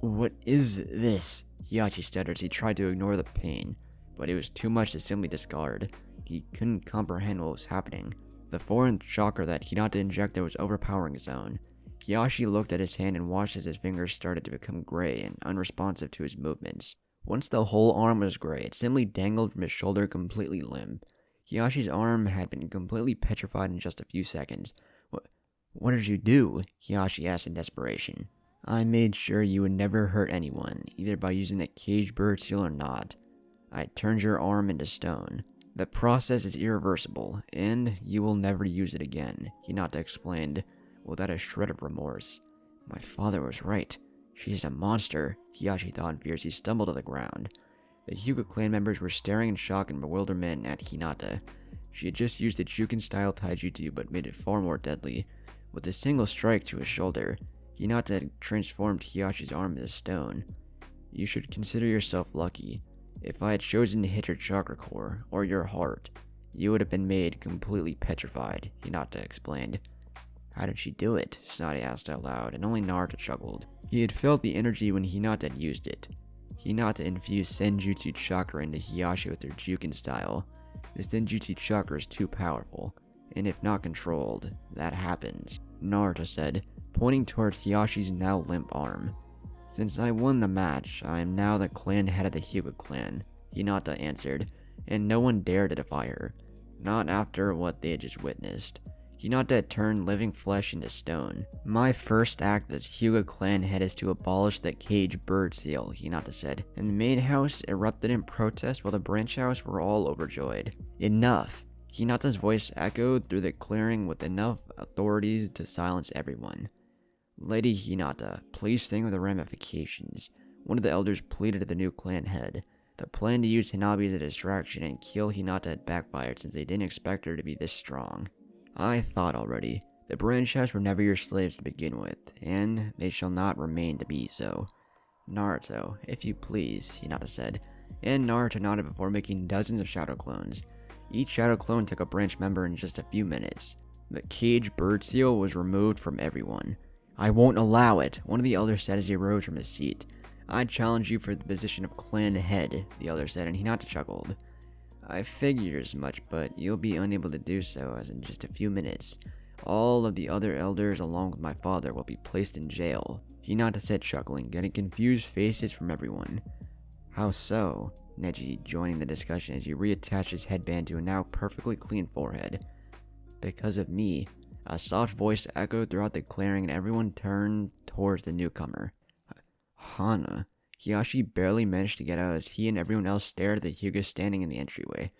What is this? Hiyashi stuttered as he tried to ignore the pain, but it was too much to simply discard. He couldn't comprehend what was happening. The foreign chakra that Hinata injected was overpowering his own. Hiyashi looked at his hand and watched as his fingers started to become gray and unresponsive to his movements. Once the whole arm was gray, it simply dangled from his shoulder completely limp. Hiyashi's arm had been completely petrified in just a few seconds. What did you do? Hiyashi asked in desperation. I made sure you would never hurt anyone, either by using the cage bird seal or not. I turned your arm into stone. The process is irreversible, and you will never use it again, Hinata explained, without a shred of remorse. My father was right. She's a monster, Hiyashi thought in fear as he stumbled to the ground. The Hyuga clan members were staring in shock and bewilderment at Hinata. She had just used the Juken-style taijutsu, but made it far more deadly. With a single strike to his shoulder, Hinata had transformed Hiyashi's arm into stone. You should consider yourself lucky. If I had chosen to hit your chakra core, or your heart, you would have been made completely petrified, Hinata explained. How did she do it? Tsunade asked out loud, and only Naruto chuckled. He had felt the energy when Hinata had used it. Hinata infused Senjutsu chakra into Hiyashi with her Juken style. The Senjutsu chakra is too powerful, and if not controlled, that happens, Naruto said, pointing towards Hiyashi's now limp arm. Since I won the match, I am now the clan head of the Hyuga clan, Hinata answered, and no one dared to defy her. Not after what they had just witnessed. Hinata had turned living flesh into stone. My first act as Hyuga clan head is to abolish the cage bird seal, Hinata said, and the main house erupted in protest while the branch house were all overjoyed. Enough! Hinata's voice echoed through the clearing with enough authority to silence everyone. Lady Hinata, please think of the ramifications. One of the elders pleaded to the new clan head. The plan to use Hanabi as a distraction and kill Hinata had backfired since they didn't expect her to be this strong. I thought already. The branch house were never your slaves to begin with, and they shall not remain to be so. Naruto, if you please, Hinata said, and Naruto nodded before making dozens of shadow clones. Each shadow clone took a branch member in just a few minutes. The cage bird seal was removed from everyone. I won't allow it, one of the elders said as he rose from his seat. I challenge you for the position of clan head, the elder said, and Hinata chuckled. I figured as much, but you'll be unable to do so, as in just a few minutes. All of the other elders, along with my father, will be placed in jail, Hinata said, chuckling, getting confused faces from everyone. How so? Neji joining the discussion as he reattached his headband to a now perfectly clean forehead. Because of me. A soft voice echoed throughout the clearing and everyone turned towards the newcomer. Hana. Hiyashi barely managed to get out as he and everyone else stared at the Hyuga standing in the entryway.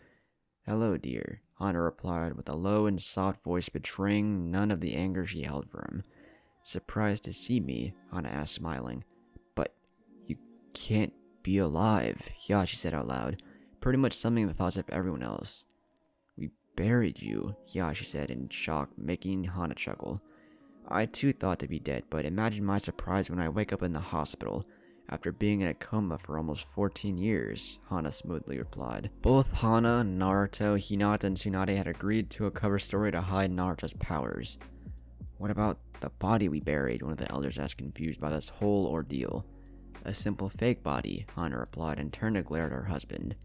Hello, dear, Hana replied with a low and soft voice betraying none of the anger she held for him. Surprised to see me, Hana asked, smiling. But you can't be alive, Hiyashi said out loud, pretty much summing the thoughts of everyone else. We buried you, Hiyashi said in shock, making Hana chuckle. I too thought to be dead, but imagine my surprise when I wake up in the hospital, after being in a coma for almost 14 years, Hana smoothly replied. Both Hana, Naruto, Hinata, and Tsunade had agreed to a cover story to hide Naruto's powers. What about the body we buried? One of the elders asked, confused by this whole ordeal. A simple fake body, Hana replied, and turned to glare at her husband.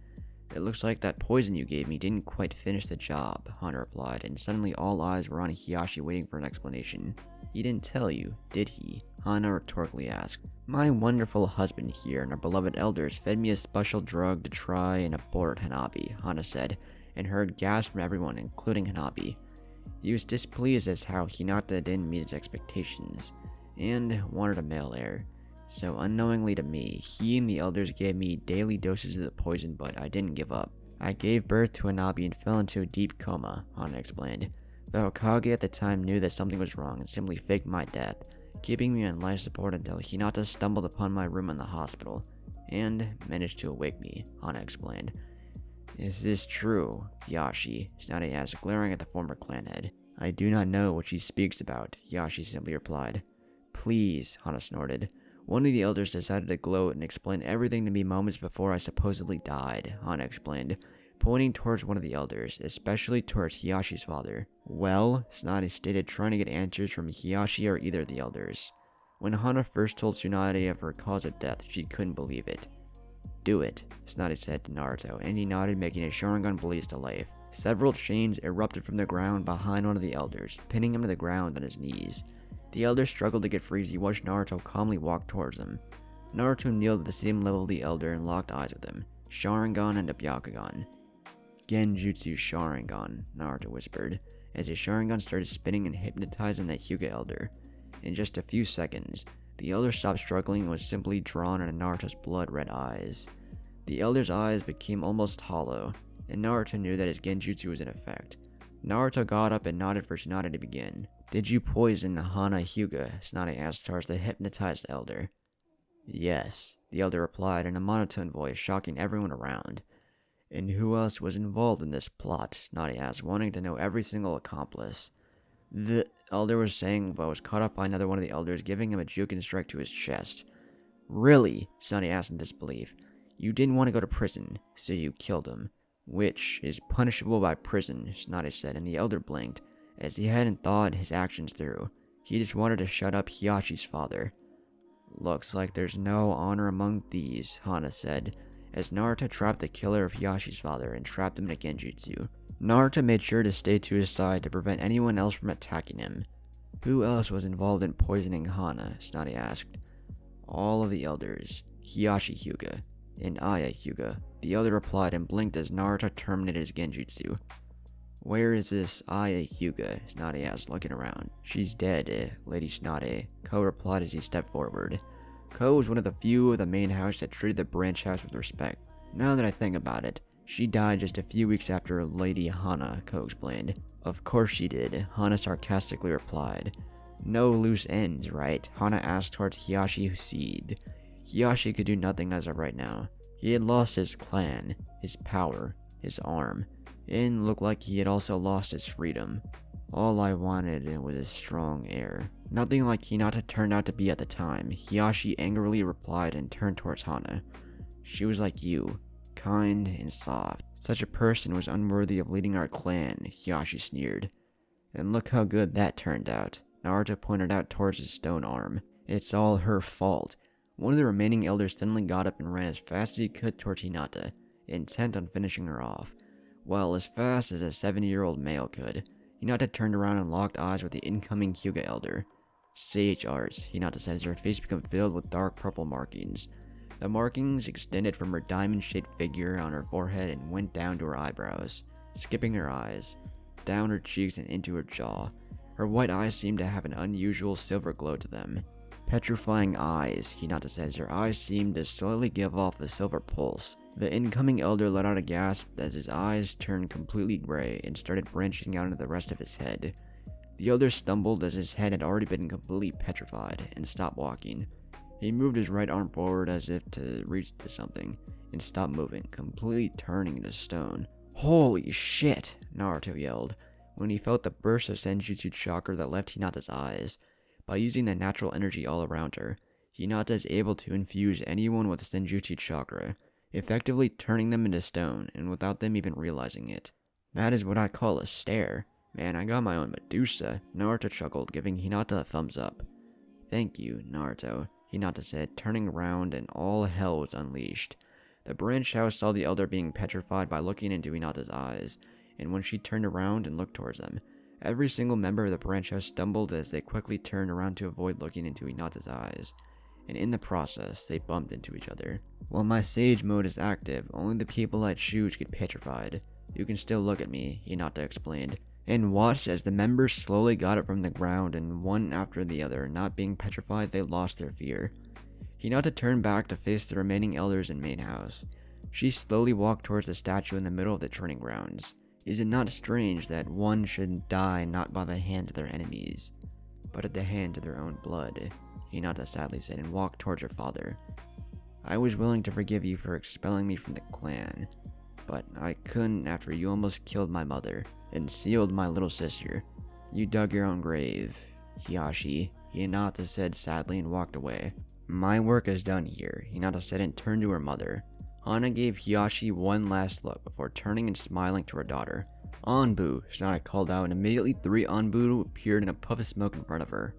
It looks like that poison you gave me didn't quite finish the job, Hana replied, and suddenly all eyes were on Hiyashi waiting for an explanation. He didn't tell you, did he? Hana rhetorically asked. My wonderful husband here and our beloved elders fed me a special drug to try and abort Hanabi, Hana said, and heard gasps from everyone, including Hanabi. He was displeased as how Hinata didn't meet his expectations, and wanted a male heir. So unknowingly to me, he and the elders gave me daily doses of the poison, but I didn't give up. I gave birth to Hanabi and fell into a deep coma, Hana explained. The Hokage at the time knew that something was wrong and simply faked my death, keeping me on life support until Hinata stumbled upon my room in the hospital, and managed to awake me, Hana explained. Is this true, Hiyashi? Tsunade asked, glaring at the former clan head. I do not know what she speaks about, Hiyashi simply replied. Please, Hana snorted. One of the elders decided to gloat and explain everything to me moments before I supposedly died, Hana explained, pointing towards one of the elders, especially towards Hiyashi's father. Well, Tsunade stated, trying to get answers from Hiyashi or either of the elders. When Hana first told Tsunade of her cause of death, she couldn't believe it. Do it, Tsunade said to Naruto, and he nodded, making a Sharingan blaze to life. Several chains erupted from the ground behind one of the elders, pinning him to the ground on his knees. The elder struggled to get free as he watched Naruto calmly walk towards them. Naruto kneeled at the same level of the elder and locked eyes with him. Sharingan and a Byakugan. Genjutsu Sharingan, Naruto whispered, as his Sharingan started spinning and hypnotizing the Hyuga elder. In just a few seconds, the elder stopped struggling and was simply drawn into Naruto's blood-red eyes. The elder's eyes became almost hollow, and Naruto knew that his Genjutsu was in effect. Naruto got up and nodded for Tsunade to begin. Did you poison Hana Hyuga? Tsunade asked towards the hypnotized elder. Yes, the elder replied in a monotone voice, shocking everyone around. And who else was involved in this plot? Tsunade asked, wanting to know every single accomplice. The elder was saying, but was caught up by another one of the elders, giving him a juken strike to his chest. Really? Tsunade asked in disbelief. You didn't want to go to prison, so you killed him. Which is punishable by prison, Tsunade said, and the elder blinked, as he hadn't thought his actions through. He just wanted to shut up Hiyashi's father. Looks like there's no honor among thieves, Hana said, as Naruto trapped the killer of Hiyashi's father and trapped him in a Genjutsu. Naruto made sure to stay to his side to prevent anyone else from attacking him. Who else was involved in poisoning Hana? Tsunade asked. All of the elders, Hiyashi Hyuga, and Aya Hyuga, the elder replied and blinked as Naruto terminated his Genjutsu. Where is this Aya Hyuga? Tsunade asked, looking around. She's dead, Lady Tsunade, Ko replied as he stepped forward. Ko was one of the few of the main house that treated the branch house with respect. Now that I think about it, she died just a few weeks after Lady Hana, Ko explained. Of course she did, Hana sarcastically replied. No loose ends, right? Hana asked towards Hiyashi Huseed. Hiyashi could do nothing as of right now. He had lost his clan, his power, his arm, and looked like he had also lost his freedom. All I wanted was a strong heir. Nothing like Hinata turned out to be at the time, Hiyashi angrily replied and turned towards Hana. She was like you, kind and soft. Such a person was unworthy of leading our clan, Hiyashi sneered. And look how good that turned out, Naruto pointed out towards his stone arm. It's all her fault. One of the remaining elders suddenly got up and ran as fast as he could towards Hinata, intent on finishing her off. Well, as fast as a 7-year-old male could. Hinata turned around and locked eyes with the incoming Hyuga elder. Sage arts, Hinata said as her face became filled with dark purple markings. The markings extended from her diamond-shaped figure on her forehead and went down to her eyebrows, skipping her eyes, down her cheeks and into her jaw. Her white eyes seemed to have an unusual silver glow to them. Petrifying eyes, Hinata said as her eyes seemed to slowly give off a silver pulse. The incoming elder let out a gasp as his eyes turned completely gray and started branching out into the rest of his head. The elder stumbled as his head had already been completely petrified and stopped walking. He moved his right arm forward as if to reach to something and stopped moving, completely turning to stone. Holy shit, Naruto yelled when he felt the burst of Senjutsu chakra that left Hinata's eyes. By using the natural energy all around her, Hinata is able to infuse anyone with Senjutsu chakra, effectively turning them into stone and without them even realizing it. That is what I call a stare. Man, I got my own Medusa, Naruto chuckled, giving Hinata a thumbs up. Thank you, Naruto, Hinata said, turning around and all hell was unleashed. The branch house saw the elder being petrified by looking into Hinata's eyes, and when she turned around and looked towards them, every single member of the branch house stumbled as they quickly turned around to avoid looking into Hinata's eyes, and in the process, they bumped into each other. While my sage mode is active, only the people I choose get petrified. You can still look at me, Hinata explained, and watched as the members slowly got up from the ground and one after the other, not being petrified, they lost their fear. Hinata turned back to face the remaining elders in main house. She slowly walked towards the statue in the middle of the training grounds. Is it not strange that one should die not by the hand of their enemies, but at the hand of their own blood? Hinata sadly said and walked towards her father. I was willing to forgive you for expelling me from the clan, but I couldn't after you almost killed my mother and sealed my little sister. You dug your own grave, Hiyashi, Hinata said sadly and walked away. My work is done here, Hinata said and turned to her mother. Hana gave Hiyashi one last look before turning and smiling to her daughter. Anbu, Tsunade called out, and immediately 3 Anbu appeared in a puff of smoke in front of her.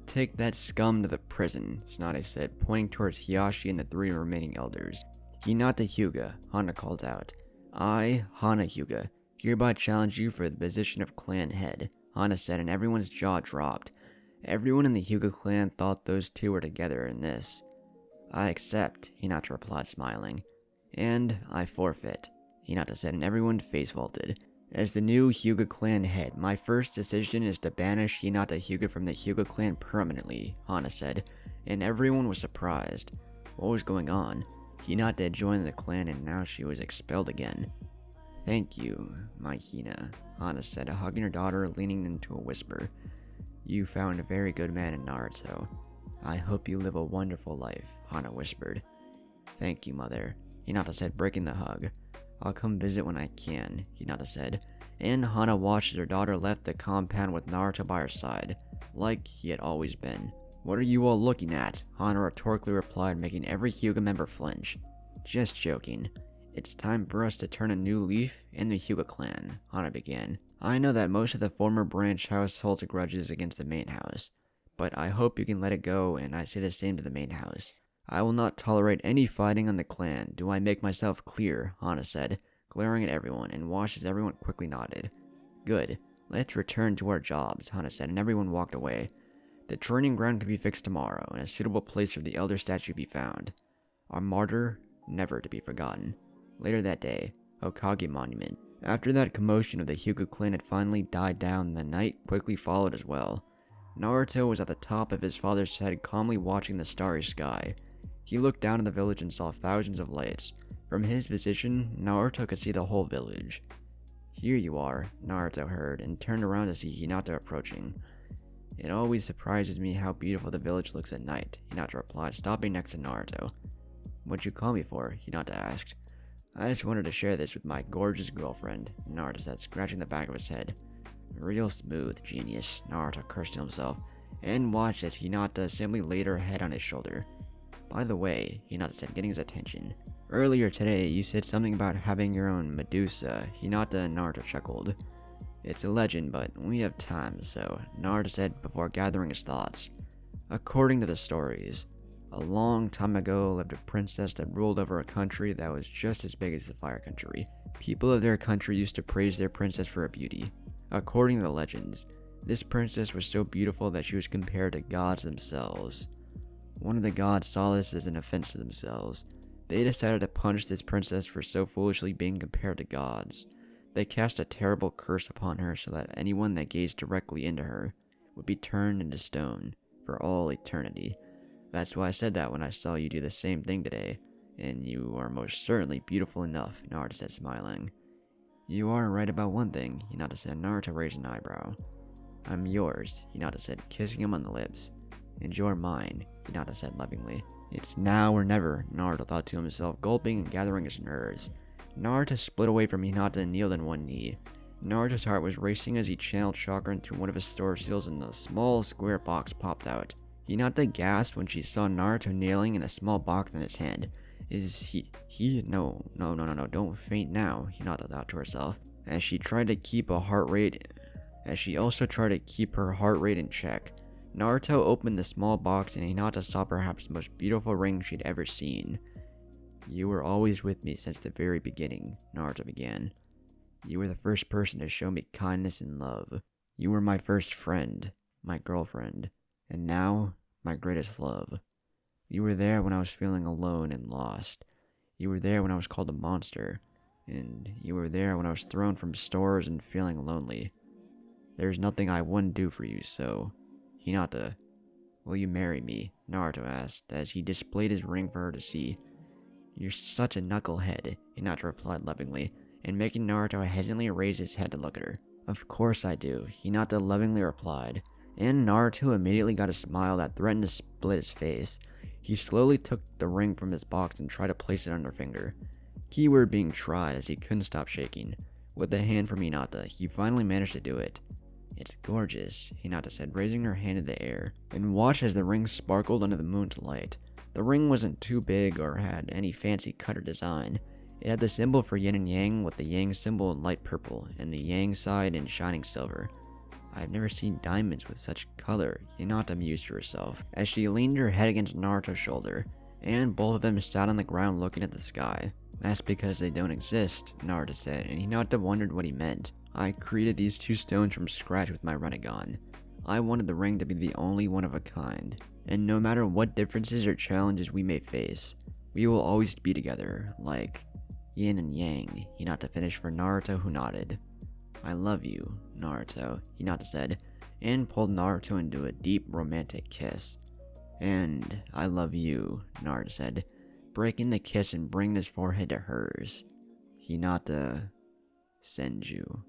Take that scum to the prison, Tsunade said, pointing towards Hiyashi and the 3 remaining elders. Hinata Hyuga, Hana called out. I, Hana Hyuga, hereby challenge you for the position of clan head, Hana said, and everyone's jaw dropped. Everyone in the Hyuga clan thought those two were together in this. I accept, Hinata replied, smiling. And I forfeit, Hinata said, and everyone face vaulted. As the new Hyuga clan head, my first decision is to banish Hinata Hyuga from the Hyuga clan permanently, Hana said, and everyone was surprised. What was going on? Hinata had joined the clan and now she was expelled again. Thank you, my Hina, Hana said, hugging her daughter, leaning into a whisper. You found a very good man in Naruto. I hope you live a wonderful life, Hana whispered. Thank you, mother, Hinata said, breaking the hug. I'll come visit when I can, Hinata said, and Hana watched as her daughter left the compound with Naruto by her side, like he had always been. What are you all looking at? Hana rhetorically replied, making every Hyuga member flinch. Just joking. It's time for us to turn a new leaf in the Hyuga clan, Hana began. I know that most of the former branch house holds grudges against the main house, but I hope you can let it go, and I say the same to the main house. I will not tolerate any fighting on the clan. Do I make myself clear? Hana said, glaring at everyone, and watched as everyone quickly nodded. Good. Let's return to our jobs, Hana said, and everyone walked away. The training ground can be fixed tomorrow, and a suitable place for the elder statue be found. Our martyr, never to be forgotten. Later that day, Hokage Monument. After that commotion of the Hyuga clan had finally died down, the night quickly followed as well. Naruto was at the top of his father's head, calmly watching the starry sky. He looked down at the village and saw thousands of lights. From his position, Naruto could see the whole village. "Here you are," Naruto heard, and turned around to see Hinata approaching. "It always surprises me how beautiful the village looks at night," Hinata replied, stopping next to Naruto. "What'd you call me for?" Hinata asked. "I just wanted to share this with my gorgeous girlfriend," Naruto said, scratching the back of his head. "Real smooth, genius," Naruto cursed to himself, and watched as Hinata simply laid her head on his shoulder. "By the way," Hinata said, getting his attention, "earlier today you said something about having your own Medusa." Hinata and Naruto chuckled. "It's a legend, but we have time, so," Naruto said before gathering his thoughts. "According to the stories, a long time ago lived a princess that ruled over a country that was just as big as the Fire Country. People of their country used to praise their princess for her beauty. According to the legends, this princess was so beautiful that she was compared to gods themselves. One of the gods saw this as an offense to themselves. They decided to punish this princess for so foolishly being compared to gods. They cast a terrible curse upon her so that anyone that gazed directly into her would be turned into stone for all eternity. That's why I said that when I saw you do the same thing today, and you are most certainly beautiful enough," Naruto said, smiling. "You are right about one thing," Hinata said. Naruto raised an eyebrow. "I'm yours," Hinata said, kissing him on the lips. "And you're mine," Hinata said lovingly. "It's now or never," Naruto thought to himself, gulping and gathering his nerves. Naruto split away from Hinata and kneeled on one knee. Naruto's heart was racing as he channeled chakra into one of his store seals and a small square box popped out. Hinata gasped when she saw Naruto kneeling in a small box in his hand. "Is he? No, don't faint now," Hinata thought to herself, as she tried to keep her heart rate in check. Naruto opened the small box and Hinata saw perhaps the most beautiful ring she'd ever seen. "You were always with me since the very beginning," Naruto began. "You were the first person to show me kindness and love. You were my first friend, my girlfriend, and now, my greatest love. You were there when I was feeling alone and lost. You were there when I was called a monster. And you were there when I was thrown from stores and feeling lonely. There's nothing I wouldn't do for you, so... Hinata, will you marry me?" Naruto asked, as he displayed his ring for her to see. "You're such a knucklehead," Hinata replied lovingly, and making Naruto hesitantly raise his head to look at her. "Of course I do," Hinata lovingly replied, and Naruto immediately got a smile that threatened to split his face. He slowly took the ring from his box and tried to place it on her finger. Keyword being tried, as he couldn't stop shaking. With a hand from Hinata, he finally managed to do it. "It's gorgeous," Hinata said, raising her hand in the air, and watched as the ring sparkled under the moon's light. The ring wasn't too big or had any fancy cut or design. It had the symbol for yin and yang, with the yang symbol in light purple and the yang side in shining silver. "I've never seen diamonds with such color," Hinata mused to herself, as she leaned her head against Naruto's shoulder, and both of them sat on the ground looking at the sky. "That's because they don't exist," Naruto said, and Hinata wondered what he meant. "I created these two stones from scratch with my Rinnegan. I wanted the ring to be the only one of a kind, and no matter what differences or challenges we may face, we will always be together, like yin and yang," Hinata finished for Naruto, who nodded. "I love you, Naruto," Hinata said, and pulled Naruto into a deep romantic kiss. "And I love you," Naruto said, breaking the kiss and bringing his forehead to hers. "Hinata sends you."